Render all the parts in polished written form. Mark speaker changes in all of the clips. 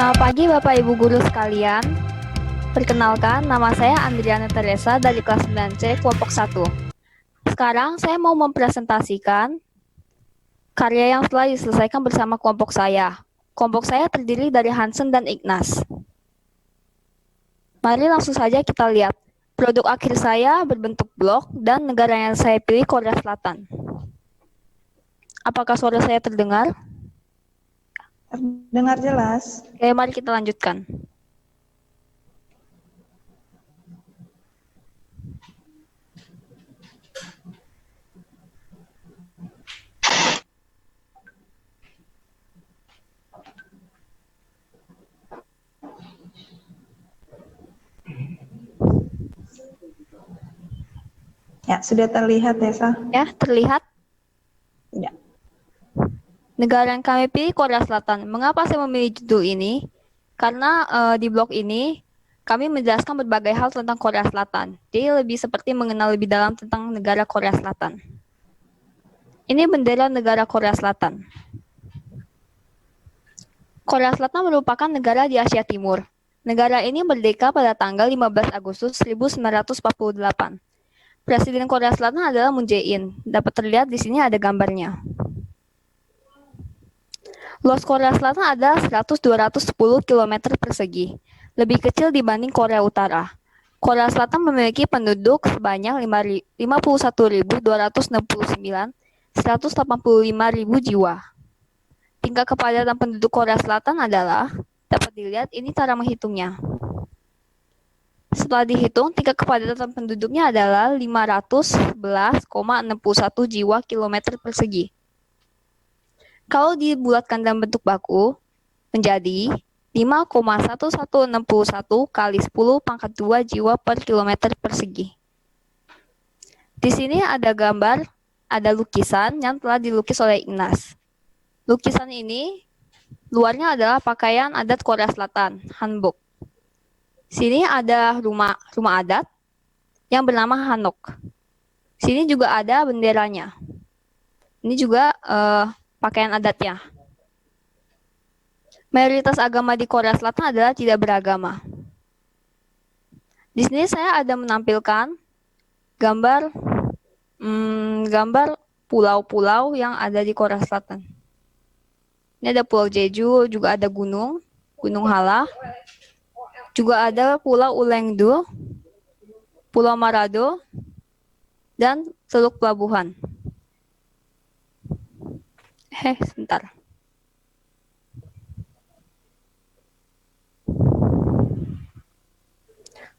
Speaker 1: Selamat pagi Bapak Ibu Guru sekalian. Perkenalkan, nama saya Andriana Teresa dari kelas 9C kelompok 1. Sekarang saya mau mempresentasikan karya yang telah diselesaikan bersama kelompok saya. Kelompok saya terdiri dari Hansen dan Ignas. Mari langsung saja kita lihat. Produk akhir saya berbentuk blok dan negara yang saya pilih Korea Selatan. Apakah suara saya terdengar?
Speaker 2: Terdengar jelas.
Speaker 1: Oke, mari kita lanjutkan.
Speaker 2: Ya, sudah terlihat ya, Sa?
Speaker 1: Ya, terlihat?
Speaker 2: Ya.
Speaker 1: Negara yang kami pilih Korea Selatan. Mengapa saya memilih judul ini? Karena di blog ini kami menjelaskan berbagai hal tentang Korea Selatan. Jadi lebih seperti mengenal lebih dalam tentang negara Korea Selatan. Ini bendera negara Korea Selatan. Korea Selatan merupakan negara di Asia Timur. Negara ini merdeka pada tanggal 15 Agustus 1948. Presiden Korea Selatan adalah Moon Jae-in. Dapat terlihat di sini ada gambarnya. Luas Korea Selatan adalah 100-210 km persegi, lebih kecil dibanding Korea Utara. Korea Selatan memiliki penduduk sebanyak 51.269, 185.000 jiwa. Tingkat kepadatan penduduk Korea Selatan adalah, dapat dilihat ini cara menghitungnya. Setelah dihitung, tingkat kepadatan penduduknya adalah 511,61 jiwa kilometer persegi. Kalau dibulatkan dalam bentuk baku, menjadi 5,1161 kali 10 pangkat 2 jiwa per kilometer persegi. Di sini ada gambar, ada lukisan yang telah dilukis oleh Ignas. Lukisan ini, luarnya adalah pakaian adat Korea Selatan, hanbok. Sini ada rumah adat yang bernama hanok. Sini juga ada benderanya. Ini juga pakaian adatnya. Mayoritas agama di Korea Selatan adalah tidak beragama. Di sini saya ada menampilkan gambar pulau-pulau yang ada di Korea Selatan. Ini ada Pulau Jeju, juga ada Gunung Halla, juga ada Pulau Ulengdu, Pulau Manado, dan Teluk Pelabuhan. Sebentar.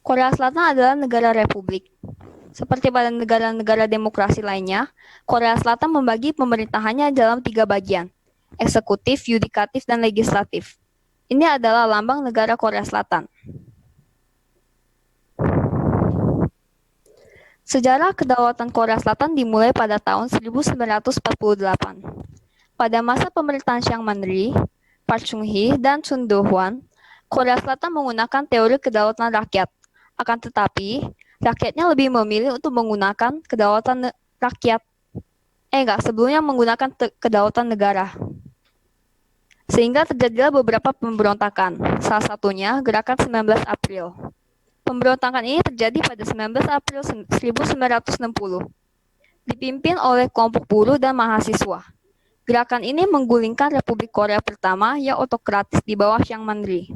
Speaker 1: Korea Selatan adalah negara republik. Seperti pada negara-negara demokrasi lainnya, Korea Selatan membagi pemerintahannya dalam 3 bagian, eksekutif, yudikatif, dan legislatif. Ini adalah lambang negara Korea Selatan. Sejarah kedaulatan Korea Selatan dimulai pada tahun 1948. Pada masa pemerintahan Chiang Manri, Park Chung-hee, dan Chun Do-hwan, Korea Selatan menggunakan teori kedaulatan rakyat. Akan tetapi, rakyatnya lebih memilih untuk menggunakan kedaulatan rakyat. Sebelumnya menggunakan kedaulatan negara. Sehingga terjadilah beberapa pemberontakan, salah satunya Gerakan 19 April. Pemberontakan ini terjadi pada 19 April 1960, dipimpin oleh kelompok buruh dan mahasiswa. Gerakan ini menggulingkan Republik Korea pertama yang otokratis di bawah Chiang Manri.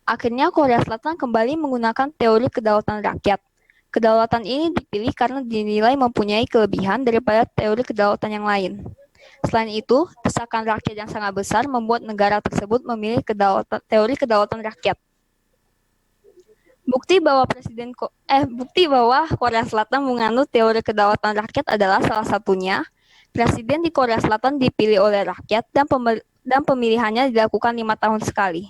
Speaker 1: Akhirnya Korea Selatan kembali menggunakan teori kedaulatan rakyat. Kedaulatan ini dipilih karena dinilai mempunyai kelebihan daripada teori kedaulatan yang lain. Selain itu, desakan rakyat yang sangat besar membuat negara tersebut memilih teori kedaulatan rakyat. Bukti bahwa Korea Selatan menganut teori kedaulatan rakyat adalah salah satunya presiden di Korea Selatan dipilih oleh rakyat dan pemilihannya dilakukan 5 tahun sekali.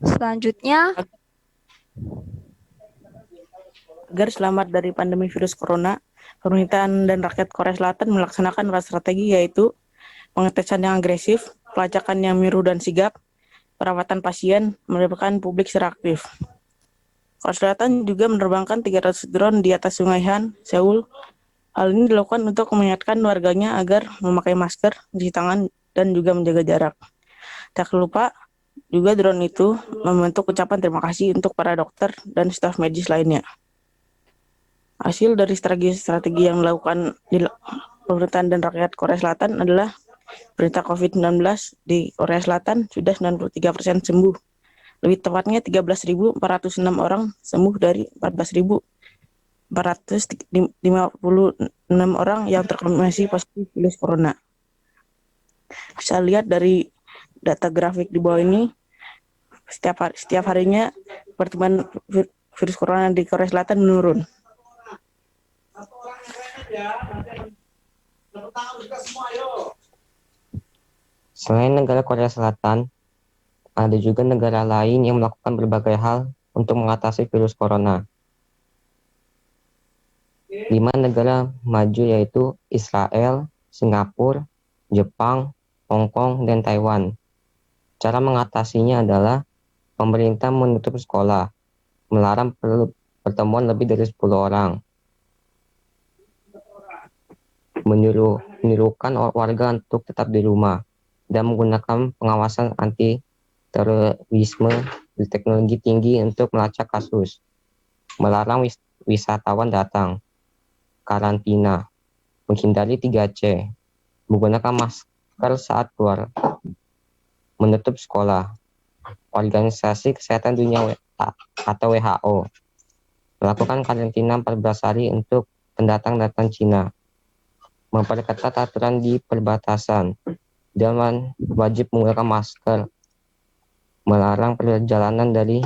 Speaker 1: Selanjutnya,
Speaker 3: agar selamat dari pandemi virus corona, pemerintahan dan rakyat Korea Selatan melaksanakan 4 strategi, yaitu pengetesan yang agresif, pelacakan yang miru dan sigap, perawatan pasien, melibatkan publik secara aktif. Korea Selatan juga menerbangkan 300 drone di atas Sungai Han, Seoul, Hal ini dilakukan untuk mengingatkan warganya agar memakai masker, cuci tangan, dan juga menjaga jarak. Tak lupa, juga drone itu membentuk ucapan terima kasih untuk para dokter dan staf medis lainnya. Hasil dari strategi yang dilakukan di pemerintahan dan rakyat Korea Selatan adalah berita COVID-19 di Korea Selatan sudah 93% sembuh. Lebih tepatnya 13.406 orang sembuh dari 14.456 orang yang terkonfirmasi positif virus corona. Bisa lihat dari data grafik di bawah ini, setiap harinya pertumbuhan virus corona di Korea Selatan menurun.
Speaker 4: Selain negara Korea Selatan, ada juga negara lain yang melakukan berbagai hal untuk mengatasi virus corona. 5 negara maju yaitu Israel, Singapura, Jepang, Hong Kong, dan Taiwan. Cara mengatasinya adalah pemerintah menutup sekolah, melarang pertemuan lebih dari 10 orang, menyuruhkan warga untuk tetap di rumah, dan menggunakan pengawasan anti-terorisme berteknologi tinggi untuk melacak kasus, melarang wisatawan datang, karantina, menghindari 3C, menggunakan masker saat keluar, menutup sekolah. Organisasi Kesehatan Dunia atau WHO melakukan karantina 14 hari untuk pendatang Cina, memperketat aturan di perbatasan, dan wajib menggunakan masker, melarang perjalanan dari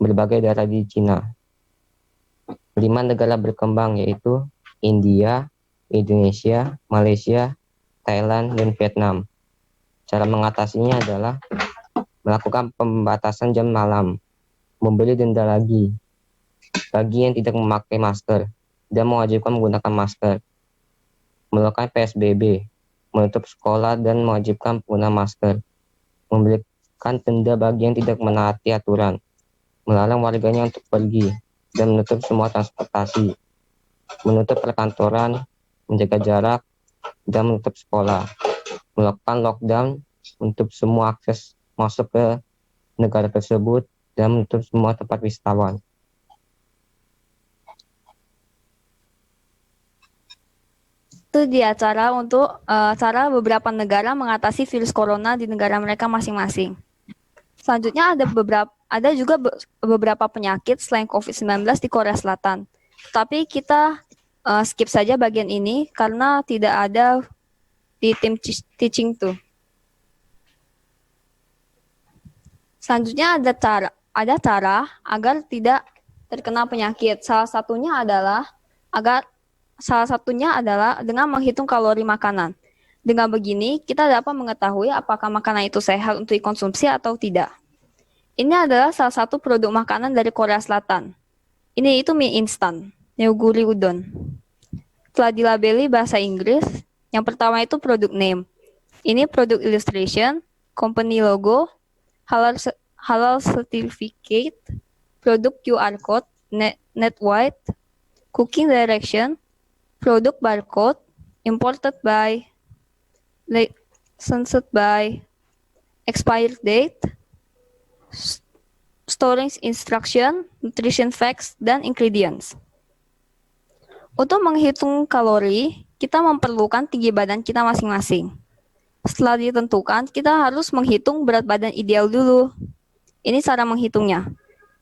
Speaker 4: berbagai daerah di Cina. 5 negara berkembang yaitu India, Indonesia, Malaysia, Thailand, dan Vietnam. Cara mengatasinya adalah melakukan pembatasan jam malam, memberi denda lagi bagi yang tidak memakai masker, dan mewajibkan menggunakan masker, melakukan PSBB, menutup sekolah dan mewajibkan pengguna masker, memberikan denda bagi yang tidak menaati aturan, melarang warganya untuk pergi, dan menutup semua transportasi, menutup perkantoran, menjaga jarak, dan menutup sekolah, melakukan lockdown untuk semua akses masuk ke negara tersebut, dan menutup semua tempat wisatawan.
Speaker 1: Itu dia cara beberapa negara mengatasi virus corona di negara mereka masing-masing. Selanjutnya ada juga beberapa penyakit selain COVID-19 di Korea Selatan. Tapi kita skip saja bagian ini karena tidak ada di tim teaching tuh. Selanjutnya ada cara agar tidak terkena penyakit. Salah satunya adalah dengan menghitung kalori makanan. Dengan begini, kita dapat mengetahui apakah makanan itu sehat untuk dikonsumsi atau tidak. Ini adalah salah satu produk makanan dari Korea Selatan. Ini itu mie instan, Neoguri Udon. Telah dilabeli bahasa Inggris. Yang pertama itu produk name. Ini produk illustration, company logo, halal certificate, produk QR code, net white, cooking direction, produk barcode, imported by, licensed by, expired date, storage instruction, nutrition facts, dan ingredients. Untuk menghitung kalori, kita memerlukan tinggi badan kita masing-masing. Setelah ditentukan, kita harus menghitung berat badan ideal dulu. Ini cara menghitungnya.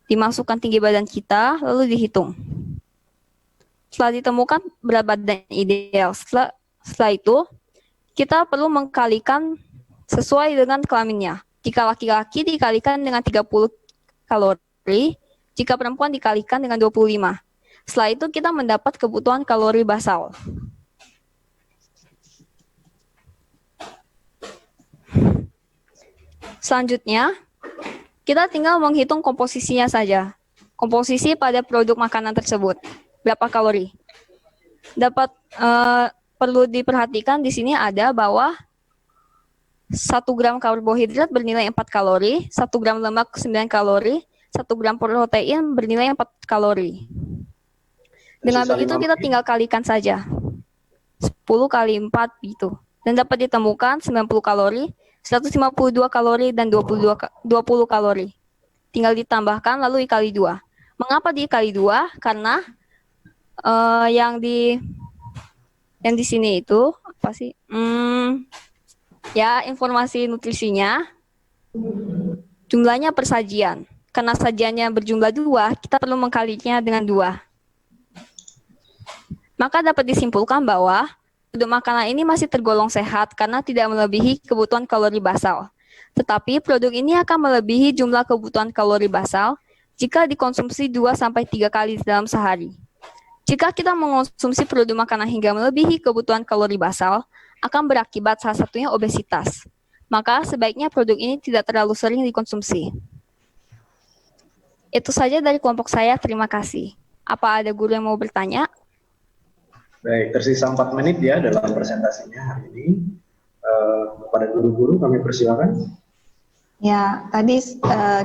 Speaker 1: Dimasukkan tinggi badan kita, lalu dihitung. Setelah ditemukan berat badan ideal, setelah itu, kita perlu mengkalikan sesuai dengan kelaminnya. Jika laki-laki dikalikan dengan 30 kalori, jika perempuan dikalikan dengan 25. Setelah itu kita mendapat kebutuhan kalori basal. Selanjutnya, kita tinggal menghitung komposisinya saja. Komposisi pada produk makanan tersebut. Berapa kalori? Perlu diperhatikan di sini ada bahwa 1 gram karbohidrat bernilai 4 kalori, 1 gram lemak 9 kalori, 1 gram protein bernilai 4 kalori. Dengan begitu kita tinggal kalikan saja. 10 kali 4 gitu. Dan dapat ditemukan 90 kalori, 152 kalori, dan 20 kalori. Tinggal ditambahkan lalu dikali 2. Mengapa dikali 2? Karena yang di sini itu apa sih? Ya, informasi nutrisinya jumlahnya per sajian. Karena sajiannya berjumlah 2, kita perlu mengkalinya dengan 2. Maka dapat disimpulkan bahwa produk makanan ini masih tergolong sehat karena tidak melebihi kebutuhan kalori basal. Tetapi produk ini akan melebihi jumlah kebutuhan kalori basal jika dikonsumsi 2-3 kali dalam sehari. Jika kita mengonsumsi produk makanan hingga melebihi kebutuhan kalori basal, akan berakibat salah satunya obesitas. Maka sebaiknya produk ini tidak terlalu sering dikonsumsi. Itu saja dari kelompok saya, terima kasih. Apa ada guru yang mau bertanya?
Speaker 5: Baik, tersisa 4 menit ya dalam presentasinya hari ini. Kepada guru-guru kami persilakan.
Speaker 2: Ya, tadi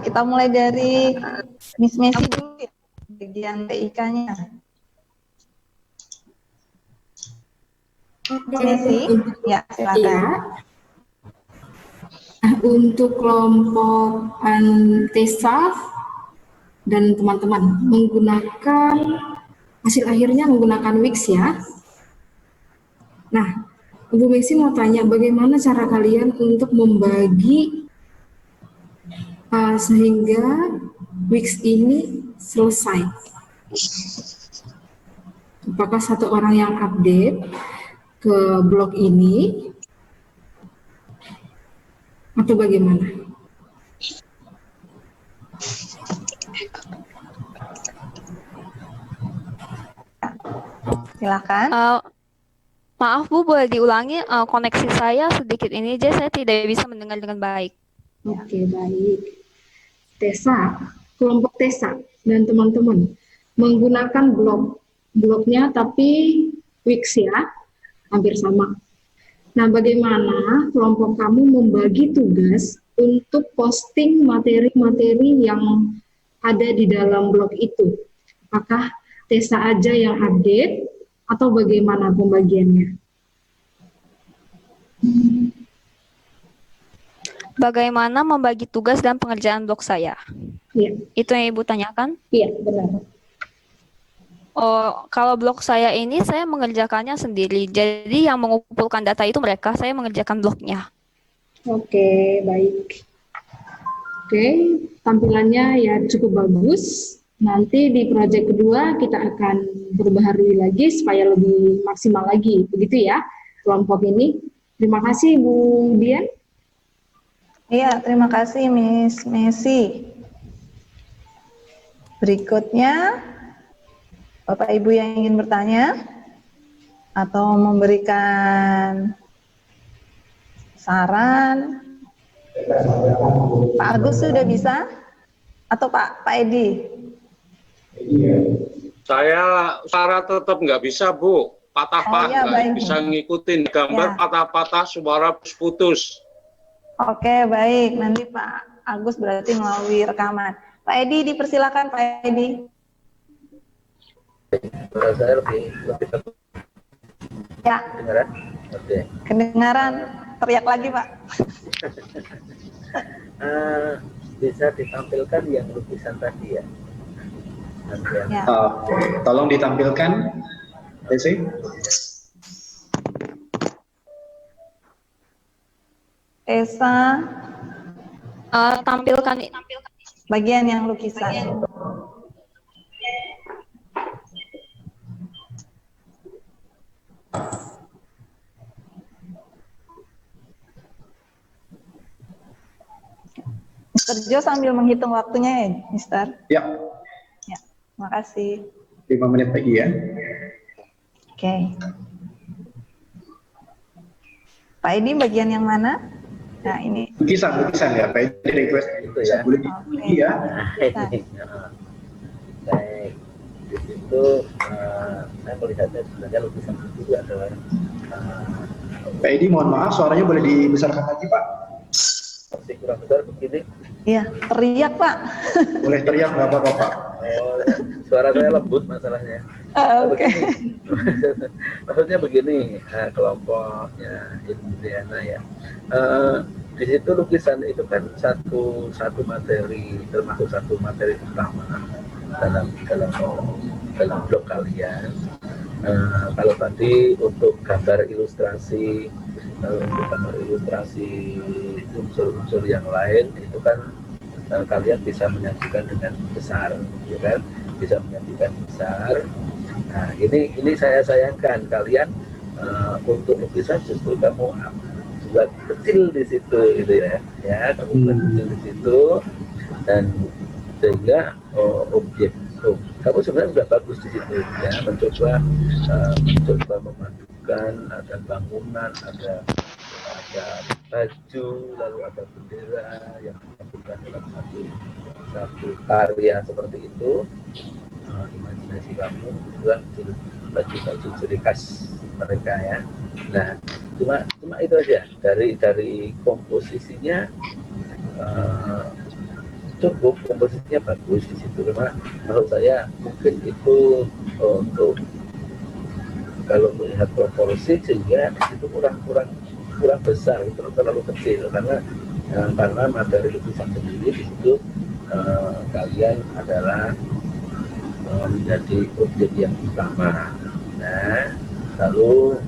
Speaker 2: kita mulai dari Miss Messi dulu ya, bagian TIK-nya. Miss Messi, ya silakan.
Speaker 6: Iya. Untuk kelompok Antesa dan teman-teman menggunakan hasil akhirnya menggunakan Wix ya. Nah, Bu Messi mau tanya bagaimana cara kalian untuk membagi sehingga Wix ini selesai. Apakah satu orang yang update ke blog ini atau bagaimana?
Speaker 2: Silakan.
Speaker 1: Maaf Bu, boleh diulangi, koneksi saya sedikit ini aja, saya tidak bisa mendengar dengan baik.
Speaker 6: Oke, baik. Kelompok Tesa dan teman-teman menggunakan blognya tapi Wix ya, hampir sama. Nah, bagaimana kelompok kamu membagi tugas untuk posting materi-materi yang ada di dalam blog itu? Apakah Tesa aja yang update atau bagaimana pembagiannya?
Speaker 1: Bagaimana membagi tugas dan pengerjaan blog saya?
Speaker 6: Iya,
Speaker 1: Itu yang Ibu tanyakan?
Speaker 6: iya benar.
Speaker 1: Oh, kalau blog saya ini saya mengerjakannya sendiri. Jadi yang mengumpulkan data itu mereka, saya mengerjakan blognya.
Speaker 6: Oke, baik. Oke, tampilannya ya cukup bagus. Nanti di proyek kedua kita akan perbaharui lagi supaya lebih maksimal lagi. Begitu ya, kelompok ini. Terima kasih Bu Dian.
Speaker 2: Iya, terima kasih Miss Messi. Berikutnya, Bapak Ibu yang ingin bertanya atau memberikan saran. Pak Agus sudah bisa? Atau Pak Edi?
Speaker 7: Saya tetap nggak bisa, Bu. Patah-patah,
Speaker 2: iya, baik.
Speaker 7: nggak bisa ngikutin gambar
Speaker 2: Ya.
Speaker 7: patah-patah, suara putus.
Speaker 2: Oke, baik. Nanti Pak Agus berarti melalui rekaman. Pak Edi, dipersilakan Pak Edi.
Speaker 8: Saya lebih
Speaker 2: Ya,
Speaker 8: kedengaran. Oke.
Speaker 2: kedengaran. Teriak lagi Pak.
Speaker 8: Bisa ditampilkan yang lukisan tadi ya. Nanti
Speaker 2: Ya.
Speaker 5: Tolong ditampilkan, Desi.
Speaker 2: Esa,
Speaker 1: Tampilkan
Speaker 2: bagian yang lukisan. Mr. Jo sambil menghitung waktunya ya, Mister.
Speaker 5: Ya,
Speaker 2: Ya, makasih.
Speaker 5: 5 menit lagi ya.
Speaker 2: Oke. Pak Edi bagian yang mana? Nah, ini.
Speaker 5: Lukisan ya. Pak Edi request
Speaker 8: Itu ya.
Speaker 5: boleh di ya.
Speaker 2: Lukisan.
Speaker 8: Baik. Di situ saya melihatnya sebenarnya lukisan itu juga adalah
Speaker 5: Pak Edi, mohon maaf, suaranya boleh dibesarkan lagi, Pak.
Speaker 8: masih kurang besar begini.
Speaker 2: Iya, teriak Pak.
Speaker 5: Boleh teriak, nggak apa-apa, Pak.
Speaker 8: Oh, suara saya lembut masalahnya.
Speaker 2: Oke.
Speaker 8: Begini, maksudnya begini, kelompoknya Ibu Diana ya. Eh, di situ lukisan itu kan satu materi, termasuk satu materi utama dalam blog kalian. Kalau tadi untuk gambar ilustrasi, unsur-unsur yang lain itu kan kalian bisa menyajikan dengan besar, ya kan? Bisa menyajikan besar. Nah, ini saya sayangkan kalian untuk lukisan justru kamu buat kecil di situ, gitu ya, kamu buat kecil di situ, dan sehingga objek kamu sebenarnya sudah bagus di situ ya, mencoba memadukan, ada bangunan, ada baju, lalu ada bendera yang disambungkan dalam satu karya seperti itu. Imajinasi kamu buat baju-baju ciri khas mereka ya. Nah, cuma itu aja dari komposisinya. Cukup, komposisinya bagus di situ, cuma menurut saya mungkin itu untuk kalau melihat proporsi sehingga itu kurang besar, terlalu kecil, karena materi lukisan sendiri di situ kalian adalah menjadi objek yang utama. Nah, lalu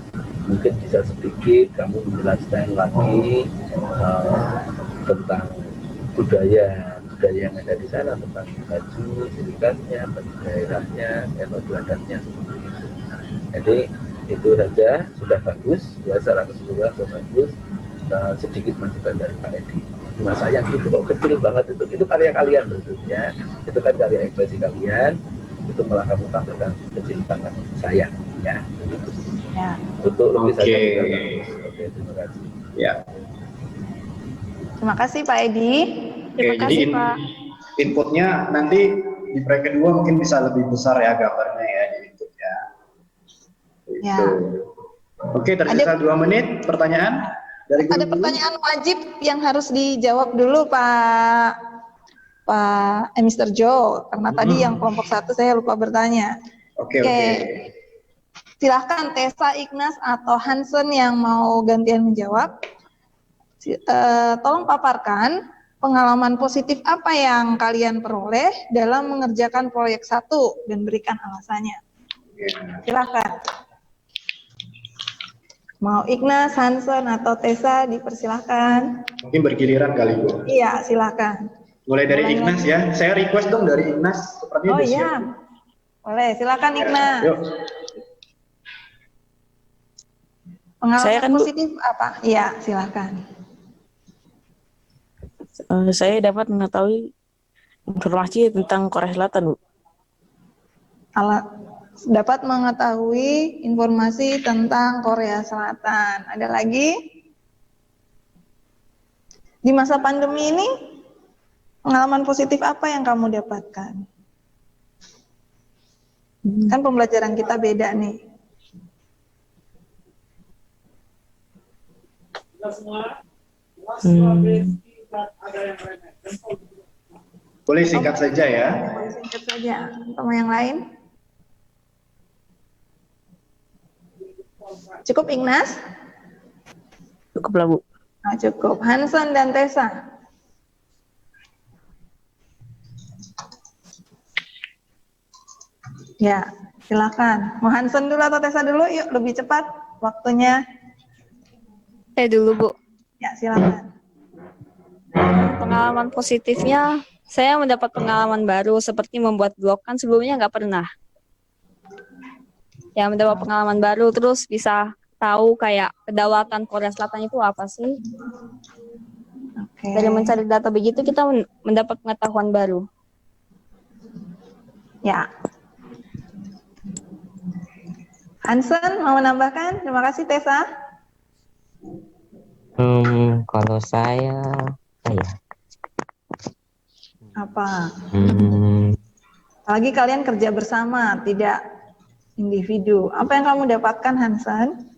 Speaker 8: mungkin bisa sedikit kamu menjelaskan lagi tentang budaya yang ada di sana, tentang baju, ciri khasnya, baju daerahnya, baju adatnya seperti itu. Jadi itu saja sudah bagus, ya secara keseluruhan sudah bagus. Sedikit masukan dari Pak Edi. Cuma sayang itu kok kecil banget itu karya kalian tentunya, itu kan karya ekspresi kalian, itu malah kamu tampilkan kecil banget, sayang ya.
Speaker 2: Ya.
Speaker 8: Untuk lukisannya
Speaker 5: Oke.
Speaker 8: juga bagus. Oke, terima kasih.
Speaker 5: Ya.
Speaker 2: Terima kasih Pak Edi.
Speaker 1: Terima
Speaker 5: Oke,
Speaker 1: kasih,
Speaker 5: jadi
Speaker 1: Pak.
Speaker 5: inputnya nanti di proyek kedua mungkin bisa lebih besar ya gambarnya ya di YouTube ya.
Speaker 2: Ya.
Speaker 5: Itu. Oke, tersisa 2 menit pertanyaan dari
Speaker 2: Ada
Speaker 5: guru-guru.
Speaker 2: pertanyaan wajib yang harus dijawab dulu Pak Mr. Joe, karena tadi yang kelompok 1 saya lupa bertanya.
Speaker 5: Oke.
Speaker 2: Silahkan Tessa, Ignas, atau Hansen yang mau gantian menjawab. Tolong paparkan pengalaman positif apa yang kalian peroleh dalam mengerjakan proyek 1 dan berikan alasannya. Silahkan. Mau Ignas, Hansen, atau Tessa dipersilahkan.
Speaker 5: Mungkin bergiliran kali Bu.
Speaker 2: Iya, silahkan.
Speaker 5: Mulai dari Ignas ya. Saya request dong dari Ignas. Sepertinya
Speaker 2: Oh
Speaker 5: udah siap.
Speaker 2: iya, boleh. Silakan Ignas.
Speaker 5: Yuk.
Speaker 2: Pengalaman
Speaker 3: Saya kan, Bu.
Speaker 2: positif apa? Iya, silahkan.
Speaker 3: Saya dapat mengetahui informasi tentang Korea Selatan, Bu.
Speaker 2: Dapat mengetahui informasi tentang Korea Selatan. Ada lagi? Di masa pandemi ini, pengalaman positif apa yang kamu dapatkan? Kan pembelajaran kita beda nih.
Speaker 5: Boleh singkat saja ya.
Speaker 2: Boleh singkat saja. Sama yang lain? Cukup Ignas?
Speaker 3: Cukup lah, Bu.
Speaker 2: Nah, cukup. Hansen dan Tessa. Ya, silakan. Mau Hansen dulu atau Tessa dulu? Yuk, lebih cepat waktunya.
Speaker 1: Saya dulu, Bu.
Speaker 2: Ya, silakan.
Speaker 1: Pengalaman positifnya, saya mendapat pengalaman baru seperti membuat blog, kan sebelumnya nggak pernah. Ya, mendapat pengalaman baru, terus bisa tahu kayak kedaulatan Korea Selatan itu apa sih.
Speaker 2: Oke.
Speaker 1: Dari mencari data begitu, kita mendapat pengetahuan baru.
Speaker 2: Ya. Hansen mau menambahkan? Terima kasih Tessa.
Speaker 4: Kalau saya
Speaker 2: Apa? Apalagi kalian kerja bersama, tidak individu. Apa yang kamu dapatkan, Hansen?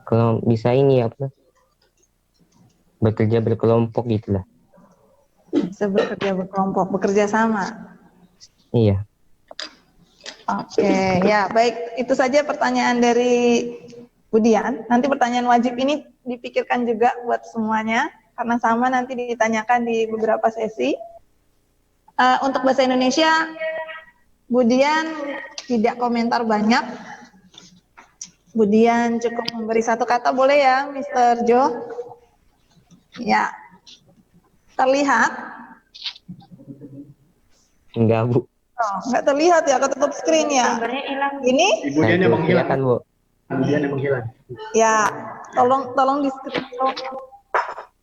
Speaker 4: Kalau bisa ini apa? Bekerja berkelompok gitulah.
Speaker 2: Bisa bekerja berkelompok, bekerja sama.
Speaker 4: Iya.
Speaker 2: Oke, ya baik. Itu saja pertanyaan dari Budian. Nanti pertanyaan wajib ini dipikirkan juga buat semuanya, karena sama nanti ditanyakan di beberapa sesi. Untuk bahasa Indonesia, Budian tidak komentar banyak. Budian cukup memberi satu kata, boleh ya, Mr. Jo? Ya, terlihat?
Speaker 4: Enggak, Bu.
Speaker 2: Oh, nggak terlihat ya, ketutup screen ya. Ini?
Speaker 5: Ibu dia
Speaker 4: Nah, itu
Speaker 5: menghilang.
Speaker 4: kelihatan, Bu.
Speaker 5: Ibu dia menghilang.
Speaker 2: Ya, tolong di screenshot.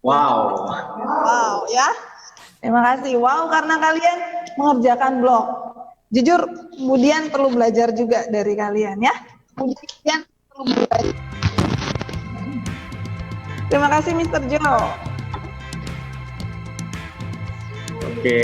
Speaker 5: Wow.
Speaker 2: Wow, ya. Terima kasih. Wow, karena kalian mengerjakan blog. Jujur, kemudian perlu belajar juga dari kalian ya. Kemudian perlu belajar. Terima kasih, Mr. Jo.
Speaker 5: Oke.